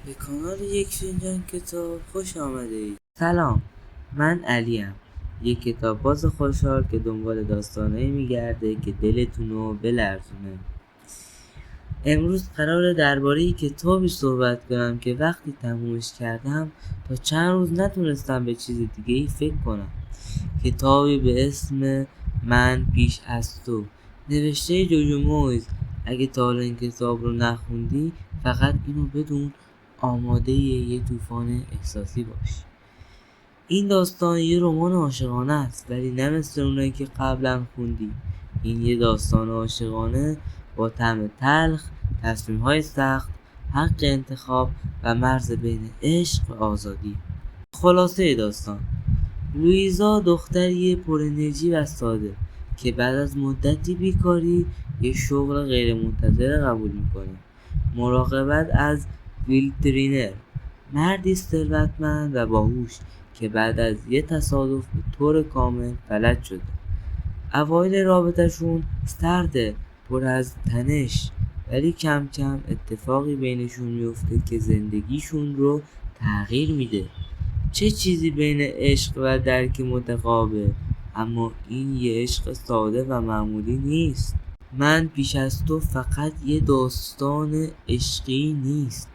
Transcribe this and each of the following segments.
به کانال یک فنجان کتاب خوش آمده اید. سلام، من علیم، یک کتاب باز خوشحال که دنبال داستانهایی میگرده که دلتون رو بلرزونه. امروز قراره درباره کتابی صحبت کنم که وقتی تمومش کردم تا چند روز نتونستم به چیز دیگه ای فکر کنم. کتابی به اسم من پیش از تو، نوشته جوجو مویز. اگه تا حالا این کتاب رو نخوندی فقط اینو بدون آماده یه طوفان احساسی باش. این داستان یه رمان عاشقانه است، ولی نه مثل اونایی که قبلا خوندی. این یه داستان عاشقانه با طعم تلخ، تصمیم‌های سخت، حق انتخاب و مرز بین عشق و آزادی. خلاصه داستان: لویزا دختریه پر انرژی و ساده که بعد از مدتی بیکاری یه شغل غیر منتظره قبول میکنه. مراقبت از ویل ترینر، مردی ثروتمند و باهوش که بعد از یه تصادف به طور کامل فلج شده. اوایل رابطه‌شون سرده، پر از تنش، ولی کم کم اتفاقی بینشون میفته که زندگیشون رو تغییر میده. چه چیزی بین عشق و درک متقابل، اما این یه عشق ساده و معمولی نیست. من پیش از تو فقط یه داستان عشقی نیست.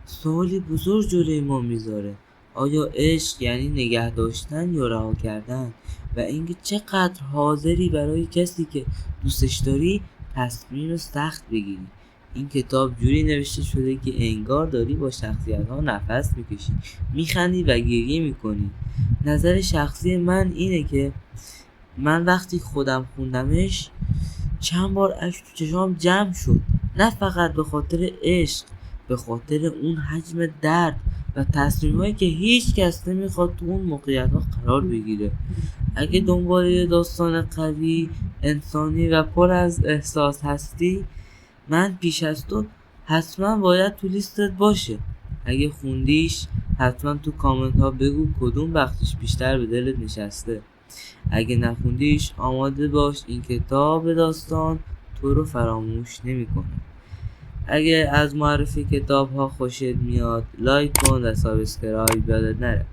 سوالی بزرگ جلوی ما میذاره: آیا عشق یعنی نگه داشتن یا رها کردن؟ و اینکه چقدر حاضری برای کسی که دوستش داری تصمیم سخت بگیری. این کتاب جوری نوشته شده که انگار داری با شخصیت‌ها نفس میکشی، میخندی و گریه میکنی. نظر شخصی من اینه که من وقتی خودم خوندمش چند بار اشک تو چشام جمع شد، نه فقط به خاطر عشق، به خاطر اون حجم درد و تصمیمایی که هیچ کس نمیخواد تو اون موقعیت‌ها قرار بگیره. اگه دنبال یه داستان قوی، انسانی و پر از احساس هستی، من پیش از تو حتما باید تو لیستت باشه. اگه خوندیش حتما تو کامنت ها بگو کدوم بخشش بیشتر به دلت نشسته. اگه نخوندیش آماده باش، این کتاب داستان تو رو فراموش نمیکنه. اگه از معرفی کتاب ها خوشت میاد لایک کن و سابسکرایب یادت نره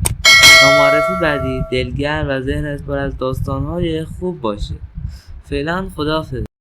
تا معرفی بعدی دلگرم و ذهنت پر از داستان های خوب باشه. فعلا خداحافظ.